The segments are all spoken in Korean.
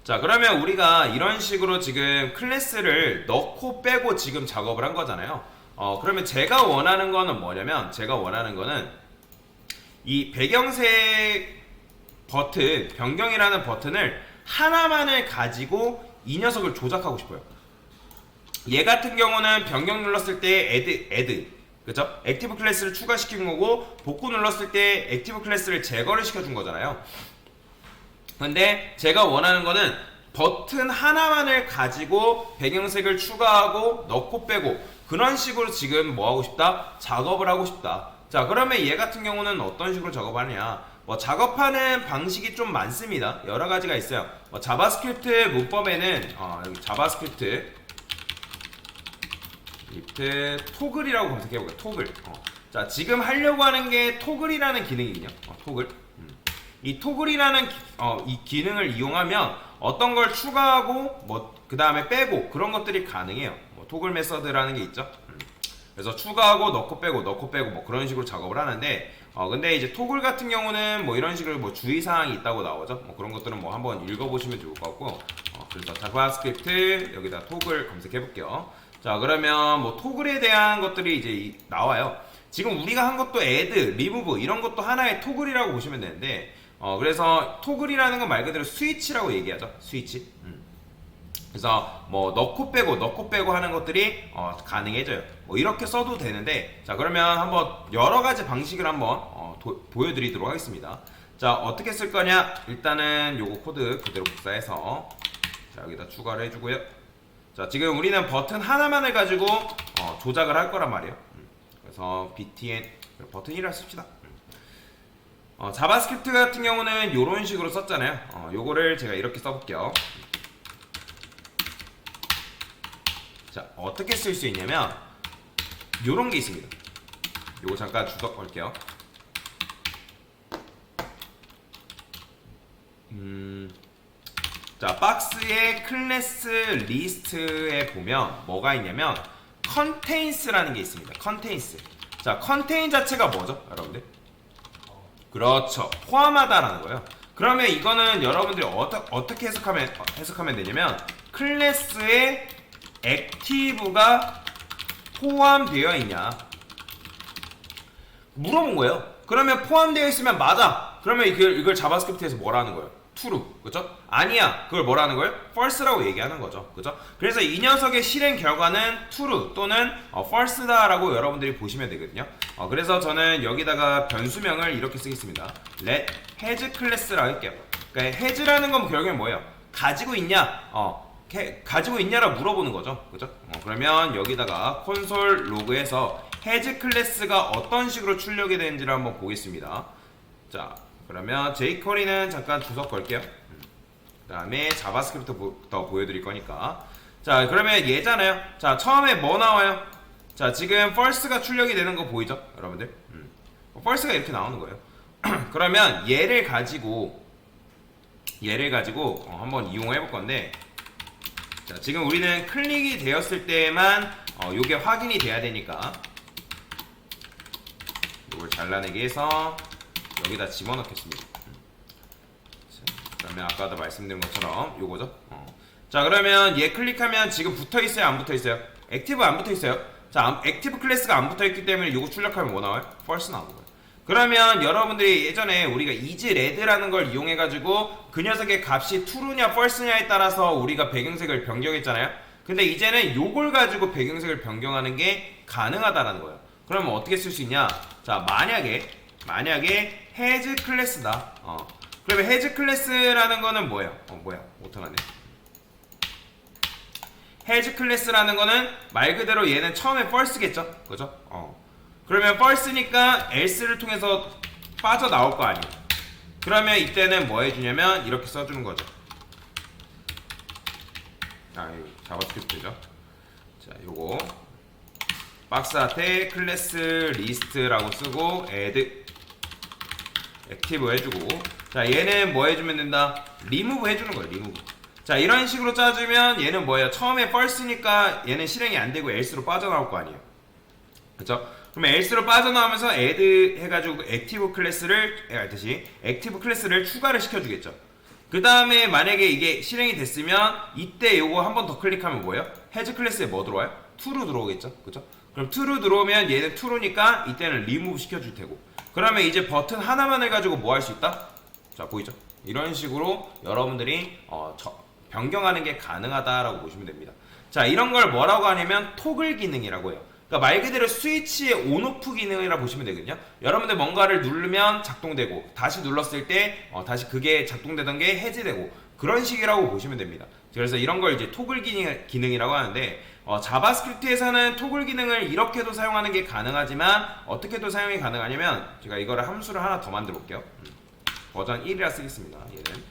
자, 그러면 우리가 이런 식으로 지금 클래스를 넣고 빼고 지금 작업을 한 거잖아요. 그러면 제가 원하는 거는 뭐냐면, 제가 원하는 거는 이 배경색 버튼, 변경이라는 버튼을 하나만을 가지고 이 녀석을 조작하고 싶어요. 얘 같은 경우는 변경 눌렀을 때 add, 그죠? 액티브 클래스를 추가시킨 거고, 복구 눌렀을 때 액티브 클래스를 제거를 시켜준 거잖아요. 근데 제가 원하는 거는 버튼 하나만을 가지고 배경색을 추가하고 넣고 빼고 그런 식으로 지금 뭐 하고 싶다? 작업을 하고 싶다. 자, 그러면 얘 같은 경우는 어떤 식으로 작업하느냐? 뭐 작업하는 방식이 좀 많습니다. 여러 가지가 있어요. 뭐 자바스크립트 문법에는 여기 자바스크립트 토글이라고 검색해볼게요. 토글. 자, 지금 하려고 하는 게 토글이라는 기능이거든요. 토글. 이 토글이라는 이 기능을 이용하면 어떤 걸 추가하고 뭐 그 다음에 빼고 그런 것들이 가능해요. 뭐 토글 메서드라는 게 있죠. 그래서 추가하고 넣고 빼고 뭐 그런 식으로 작업을 하는데 근데 이제 토글 같은 경우는 뭐 이런 식으로 뭐 주의사항이 있다고 나오죠. 뭐 그런 것들은 뭐 한번 읽어보시면 좋을 것 같고 그래서 자바스크립트 여기다 토글 검색해 볼게요. 자, 그러면 뭐 토글에 대한 것들이 이제 나와요. 지금 우리가 한 것도 add, remove 이런 것도 하나의 토글이라고 보시면 되는데 그래서 토글이라는 건 말 그대로 스위치라고 얘기하죠. 스위치. 그래서 뭐 넣고 빼고 하는 것들이 가능해져요. 뭐 이렇게 써도 되는데, 자, 그러면 한번 여러 가지 방식을 한번 보여드리도록 하겠습니다. 자, 어떻게 쓸 거냐? 일단은 요거 코드 그대로 복사해서 자, 여기다 추가를 해주고요. 자, 지금 우리는 버튼 하나만을 가지고 조작을 할 거란 말이에요. 그래서 btn 버튼이라 씁시다. 자바스크립트 같은 경우는 이런 식으로 썼잖아요. 요거를 제가 이렇게 써볼게요. 자, 어떻게 쓸 수 있냐면 요런 게 있습니다. 요거 잠깐 주석 걸게요. 자, 박스의 클래스 리스트에 보면 뭐가 있냐면 컨테인스라는 게 있습니다. 컨테인스. 자, 컨테인 자체가 뭐죠, 여러분들? 그렇죠. 포함하다라는 거예요. 그러면 이거는 여러분들이 어떻게 해석하면 되냐면 클래스에 액티브가 포함되어 있냐 물어본 거예요. 그러면 포함되어 있으면 맞아. 그러면 이걸 자바스크립트에서 뭐라는 거예요? true. 그죠? 아니야. 그걸 뭐라는 거예요? false라고 얘기하는 거죠. 그죠? 그래서 이 녀석의 실행 결과는 true 또는 false다라고 여러분들이 보시면 되거든요. 그래서 저는 여기다가 변수명을 이렇게 쓰겠습니다. let has class라고 할게요. 그러니까 has라는 건 결국엔 뭐예요? 가지고 있냐? 가지고 있냐라 물어보는 거죠. 그죠? 그러면 여기다가 콘솔 로그에서 has 클래스가 어떤 식으로 출력이 되는지를 한번 보겠습니다. 자, 그러면 jQuery는 잠깐 주석 걸게요. 그 다음에 자바스크립트부터 보여드릴 거니까. 자, 그러면 얘잖아요. 자, 처음에 뭐 나와요? 자, 지금 false가 출력이 되는 거 보이죠? 여러분들? false가 이렇게 나오는 거예요. 그러면 얘를 가지고 한번 이용해 볼 건데, 자, 지금 우리는 클릭이 되었을 때만 요게 확인이 돼야 되니까 이걸 잘라내기 해서 여기다 집어넣겠습니다. 그 다음에 아까도 말씀드린 것처럼 요거죠. 자, 그러면 얘 클릭하면 지금 붙어있어요? 안 붙어있어요? 액티브 안 붙어있어요? 자, 액티브 클래스가 안 붙어있기 때문에 요거 출력하면 뭐 나와요? false 나오는 거예요. 그러면 여러분들이 예전에 우리가 isRed라는 걸 이용해가지고 그 녀석의 값이 true냐 false냐에 따라서 우리가 배경색을 변경했잖아요. 근데 이제는 요걸 가지고 배경색을 변경하는 게 가능하다라는 거예요. 그러면 어떻게 쓸 수 있냐? 자, 만약에 has 클래스다. 그러면 has 클래스라는 거는 뭐예요? 못하네. has 클래스라는 거는 말 그대로 얘는 처음에 false겠죠? 그죠? 그러면 false니까 else를 통해서 빠져나올 거 아니에요. 그러면 이때는 뭐 해주냐면 이렇게 써주는 거죠. 이거 자바스크립트죠. 자, 요거 박스 앞에 클래스 리스트라고 쓰고 add 액티브 해주고, 자, 얘는 뭐 해주면 된다? remove 해주는 거예요. remove. 자, 이런 식으로 짜주면 얘는 뭐예요? 처음에 false니까 얘는 실행이 안 되고 else로 빠져나올 거 아니에요. 그쵸? 그러면 else로 빠져나오면서 add 해가지고 액티브 클래스를 추가를 시켜주겠죠. 그 다음에 만약에 이게 실행이 됐으면 이때 요거 한 번 더 클릭하면 뭐예요? 해즈 클래스에 뭐 들어와요? true로 들어오겠죠? 그죠? 그럼 true 들어오면 얘는 true니까 이때는 remove 시켜줄 테고, 그러면 이제 버튼 하나만 해가지고 뭐 할 수 있다? 자, 보이죠? 이런 식으로 여러분들이 변경하는 게 가능하다라고 보시면 됩니다. 자, 이런 걸 뭐라고 하냐면 토글 기능이라고 해요. 그러니까 말 그대로 스위치의 온오프 기능이라고 보시면 되거든요. 여러분들 뭔가를 누르면 작동되고 다시 눌렀을 때 다시 그게 작동되던 게 해제되고 그런 식이라고 보시면 됩니다. 그래서 이런 걸 이제 토글 기능이라고 하는데, 자바스크립트에서는 토글 기능을 이렇게도 사용하는 게 가능하지만 어떻게도 사용이 가능하냐면, 제가 이거를 함수를 하나 더 만들어 볼게요. 버전 1이라 쓰겠습니다. 얘는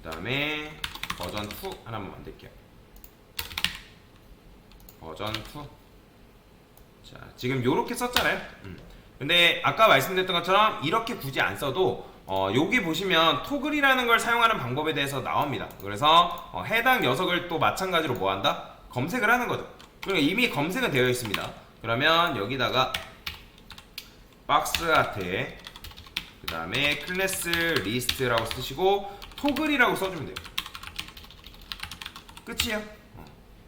그 다음에 버전 2 하나만 만들게요. 버전 2. 자, 지금 요렇게 썼잖아요. 근데 아까 말씀드렸던 것처럼 이렇게 굳이 안 써도 여기 보시면 토글이라는 걸 사용하는 방법에 대해서 나옵니다. 그래서 해당 녀석을 또 마찬가지로 뭐 한다? 검색을 하는 거죠. 그러니까 이미 검색은 되어 있습니다. 그러면 여기다가 박스 아트에 그 다음에 클래스 리스트라고 쓰시고 토글이라고 써주면 돼요. 끝이에요.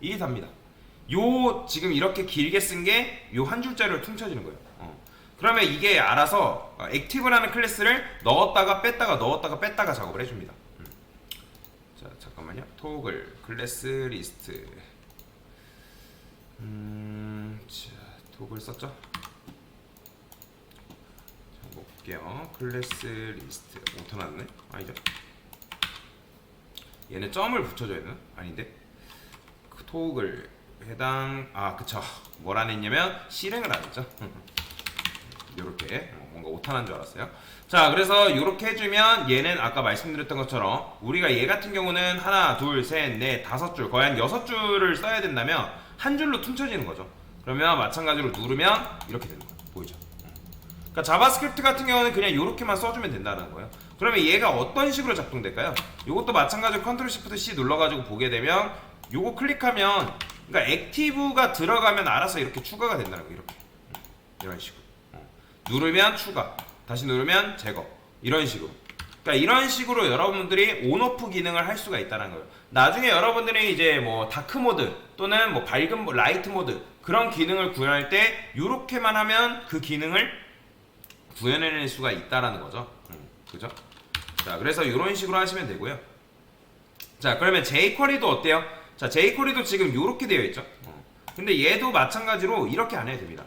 이게 답니다. 요 지금 이렇게 길게 쓴 게 요 한 줄짜리로 퉁쳐지는 거예요. 그러면 이게 알아서 액티브라는 클래스를 넣었다가 뺐다가 넣었다가 뺐다가 작업을 해줍니다. 자, 잠깐만요. 토글 클래스 리스트. 자, 토글 썼죠? 자, 볼게요. 클래스 리스트. 오토 났네? 아니죠? 얘는 점을 붙여줘야 되나? 아닌데? 그 토글 해당, 그쵸. 뭘 안 했냐면 실행을 안 했죠. 요렇게 뭔가 오타난 줄 알았어요. 자, 그래서 요렇게 해주면 얘는 아까 말씀드렸던 것처럼 우리가 얘 같은 경우는 하나, 둘, 셋, 넷, 5줄, 거의 한 6줄을 써야 된다면 한 줄로 퉁쳐지는 거죠. 그러면 마찬가지로 누르면 이렇게 되는 거예요. 보이죠? 그러니까 자바스크립트 같은 경우는 그냥 요렇게만 써주면 된다는 거예요. 그러면 얘가 어떤 식으로 작동될까요? 요것도 마찬가지로 컨트롤 시프트 C 눌러가지고 보게 되면 요거 클릭하면, 그러니까 액티브가 들어가면 알아서 이렇게 추가가 된다는 거예요. 이렇게 이런 식으로 누르면 추가, 다시 누르면 제거, 이런 식으로. 그러니까 이런 식으로 여러분들이 온오프 기능을 할 수가 있다는 거예요. 나중에 여러분들이 이제 뭐 다크 모드 또는 뭐 밝은 라이트 모드 그런 기능을 구현할 때 이렇게만 하면 그 기능을 구현해낼 수가 있다라는 거죠. 그죠? 자, 그래서 이런 식으로 하시면 되고요. 자, 그러면 jQuery도 어때요? 자, jQuery도 지금 이렇게 되어 있죠. 근데 얘도 마찬가지로 이렇게 안 해도 됩니다.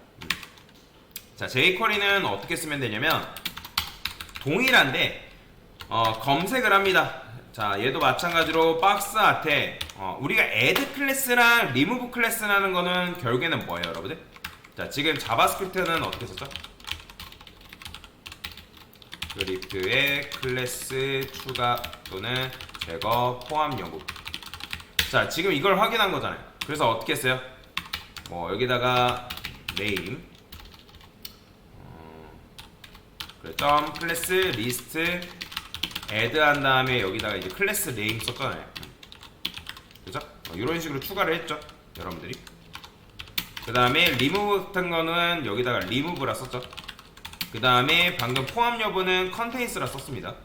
자, jQuery는 어떻게 쓰면 되냐면 동일한데 검색을 합니다. 자, 얘도 마찬가지로 박스 아트에 우리가 add 클래스랑 remove 클래스라는 거는 결국에는 뭐예요, 여러분들? 자, 지금 자바스크립트는 어떻게 썼죠? 스크립트에 클래스 추가 또는 제거 포함 여부. 자, 지금 이걸 확인한 거잖아요. 그래서 어떻게 했어요? 뭐 여기다가 name 점 클래스 리스트 add 한 다음에 여기다가 이제 클래스 name 썼잖아요. 그죠? 이런 식으로 추가를 했죠, 여러분들이. 그 다음에 remove 같은 거는 여기다가 remove라 썼죠. 그 다음에 방금 포함 여부는 contains라 썼습니다.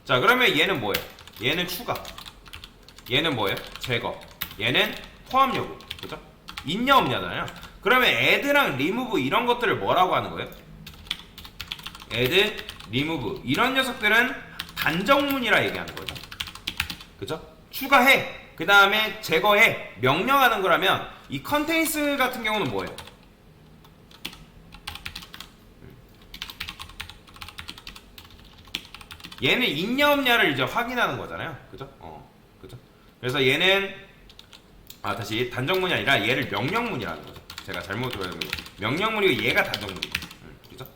자, 그러면 얘는 뭐예요? 얘는 추가, 얘는 뭐예요? 제거, 얘는 포함 여부. 그죠? 있냐 없냐잖아요. 그러면 add랑 remove 이런 것들을 뭐라고 하는 거예요? add, remove 이런 녀석들은 단정문이라 얘기하는 거죠. 그죠? 추가해, 그 다음에 제거해, 명령하는 거라면 이 contains 같은 경우는 뭐예요? 얘는 있냐 없냐를 이제 확인하는 거잖아요. 그죠? 그죠? 그래서 얘는 다시 단정문이 아니라 얘를 명령문이라는 거죠. 제가 잘못 들었는데 명령문이고 얘가 단정문이고. 그죠?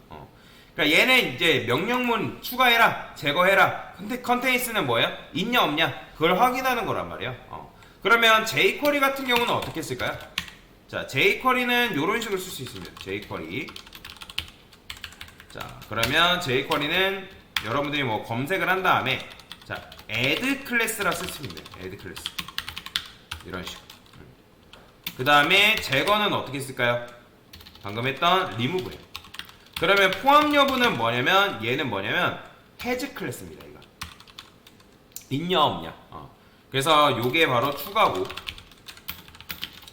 그러니까 얘는 이제 명령문 추가해라, 제거해라. 근데 컨테인스는 뭐예요? 있냐 없냐 그걸 확인하는 거란 말이에요. 그러면 jQuery 같은 경우는 어떻게 쓸까요? 자, jQuery는 이런 식으로 쓸 수 있습니다. jQuery. 자, 그러면 jQuery는 여러분들이 뭐 검색을 한 다음에 자, add 클래스라 쓰시면 돼요. add 클래스 이런 식으로. 그 다음에 제거는 어떻게 쓸까요? 방금 했던 리무브예요. 그러면 포함 여부는 뭐냐면 얘는 뭐냐면 해즈 클래스입니다. 이거 있냐 없냐. 그래서 요게 바로 추가고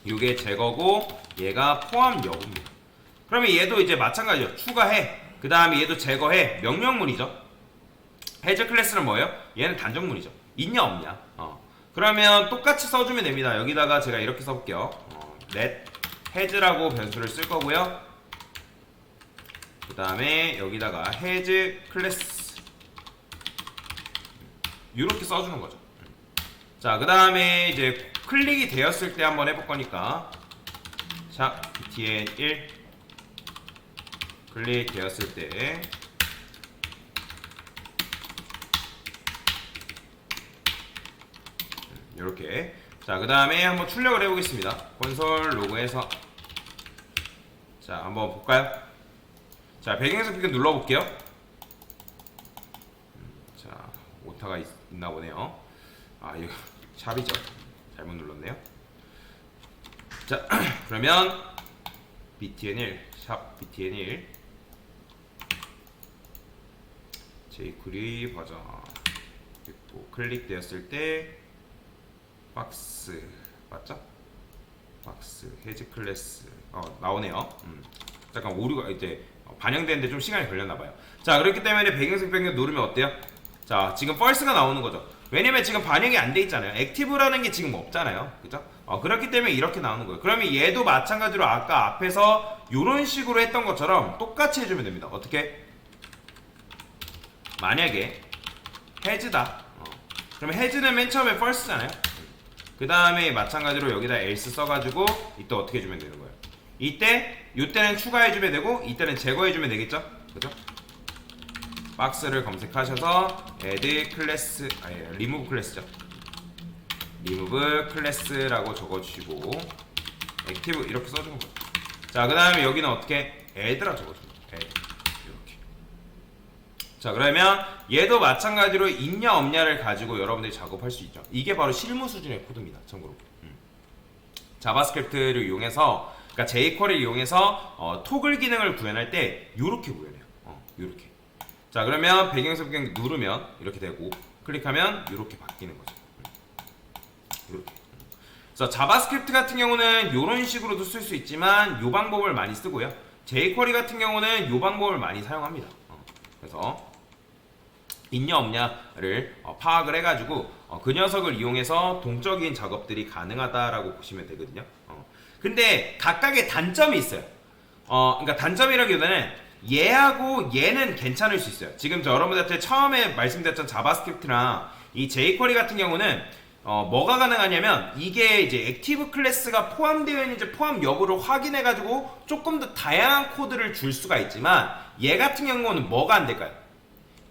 요게 제거고 얘가 포함 여부입니다. 그러면 얘도 이제 마찬가지죠. 추가해. 그 다음에 얘도 제거해. 명령문이죠. 해즈 클래스는 뭐예요? 얘는 단정문이죠. 있냐 없냐. 그러면 똑같이 써주면 됩니다. 여기다가 제가 이렇게 써볼게요. net 해즈라고 변수를 쓸 거고요. 그 다음에 여기다가 해즈 클래스 이렇게 써주는 거죠. 자, 그 다음에 이제 클릭이 되었을 때 한번 해볼 거니까 샵 btn1 클릭 되었을 때 이렇게. 자, 그 다음에 한번 출력을 해보겠습니다. 콘솔 로그에서 자, 한번 볼까요? 자, 배경에서 피크 눌러볼게요. 자, 오타가 있나 보네요. 아, 이거 샵이죠. 잘못 눌렀네요. 자, 그러면 btn1 샵 btn1 jQuery 버전 그리고 클릭되었을 때 박스 맞죠? 박스 해즈 클래스 나오네요. 잠깐 오류가 이제 반영되는데 좀 시간이 걸렸나봐요. 자, 그렇기 때문에 배경색 변경 누르면 어때요? 자, 지금 false가 나오는 거죠. 왜냐면 지금 반영이 안 돼 있잖아요. 액티브라는 게 지금 없잖아요. 그죠? 그렇기 때문에 이렇게 나오는 거예요. 그러면 얘도 마찬가지로 아까 앞에서 이런 식으로 했던 것처럼 똑같이 해주면 됩니다. 어떻게? 만약에 해즈다. 그러면 해즈는 맨 처음에 false잖아요. 그 다음에 마찬가지로 여기다 else 써가지고 이때 어떻게 해주면 되는 거예요? 이때는 추가해주면 되고 이때는 제거해주면 되겠죠? 그죠? 박스를 검색하셔서 add 클래스 remove 클래스죠. remove 클래스라고 적어주시고 active 이렇게 써주는 거예요. 자, 그 다음에 여기는 어떻게 add라 적어주는 거예요. add 이렇게. 자, 그러면 얘도 마찬가지로 있냐 없냐를 가지고 여러분들이 작업할 수 있죠. 이게 바로 실무 수준의 코드입니다. 참고로 자바스크립트를 이용해서 그러니까 jQuery를 이용해서 토글 기능을 구현할 때 이렇게 구현해요. 이렇게. 자, 그러면 배경색 변경 누르면 이렇게 되고 클릭하면 이렇게 바뀌는 거죠. 이렇게. 그래서 자바스크립트 같은 경우는 이런 식으로도 쓸 수 있지만 이 방법을 많이 쓰고요. jQuery 같은 경우는 이 방법을 많이 사용합니다. 그래서 있냐 없냐를 파악을 해가지고 그 녀석을 이용해서 동적인 작업들이 가능하다라고 보시면 되거든요. 근데 각각의 단점이 있어요. 그러니까 단점이라기보다는 얘하고 얘는 괜찮을 수 있어요. 지금 여러분들한테 처음에 말씀드렸던 자바스크립트랑 이 jQuery 같은 경우는 뭐가 가능하냐면 이게 이제 액티브 클래스가 포함되어 있는지 포함 여부를 확인해 가지고 조금 더 다양한 코드를 줄 수가 있지만 얘 같은 경우는 뭐가 안 될까요?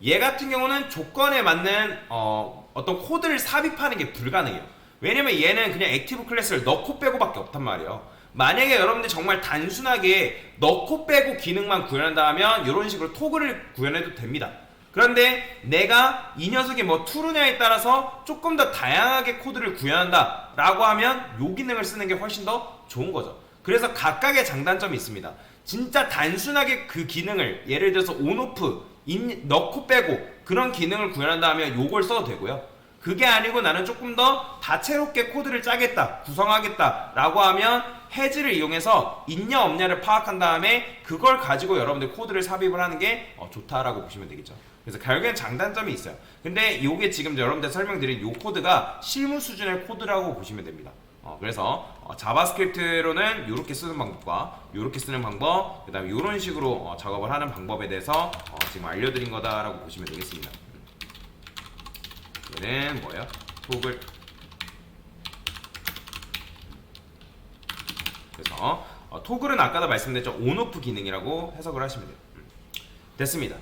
얘 같은 경우는 조건에 맞는 어떤 코드를 삽입하는 게 불가능해요. 왜냐면 얘는 그냥 액티브 클래스를 넣고 빼고밖에 없단 말이에요. 만약에 여러분들 정말 단순하게 넣고 빼고 기능만 구현한다 하면 이런 식으로 토글을 구현해도 됩니다. 그런데 내가 이 녀석이 뭐 트루냐에 따라서 조금 더 다양하게 코드를 구현한다 라고 하면 이 기능을 쓰는 게 훨씬 더 좋은 거죠. 그래서 각각의 장단점이 있습니다. 진짜 단순하게 그 기능을 예를 들어서 온오프 넣고 빼고 그런 기능을 구현한다 하면 요걸 써도 되고요. 그게 아니고 나는 조금 더 다채롭게 코드를 짜겠다, 구성하겠다 라고 하면 해즈를 이용해서 있냐 없냐를 파악한 다음에 그걸 가지고 여러분들 코드를 삽입을 하는 게 좋다라고 보시면 되겠죠. 그래서 결국엔 장단점이 있어요. 근데 이게 지금 여러분들 설명드린 이 코드가 실무 수준의 코드라고 보시면 됩니다. 그래서 자바스크립트로는 이렇게 쓰는 방법과 이렇게 쓰는 방법, 그 다음에 이런 식으로 작업을 하는 방법에 대해서 지금 알려드린 거다라고 보시면 되겠습니다. 얘는 뭐예요? 토글. 그래서 토글은 아까도 말씀드렸죠. 온오프 기능이라고 해석을 하시면 돼요. 됐습니다.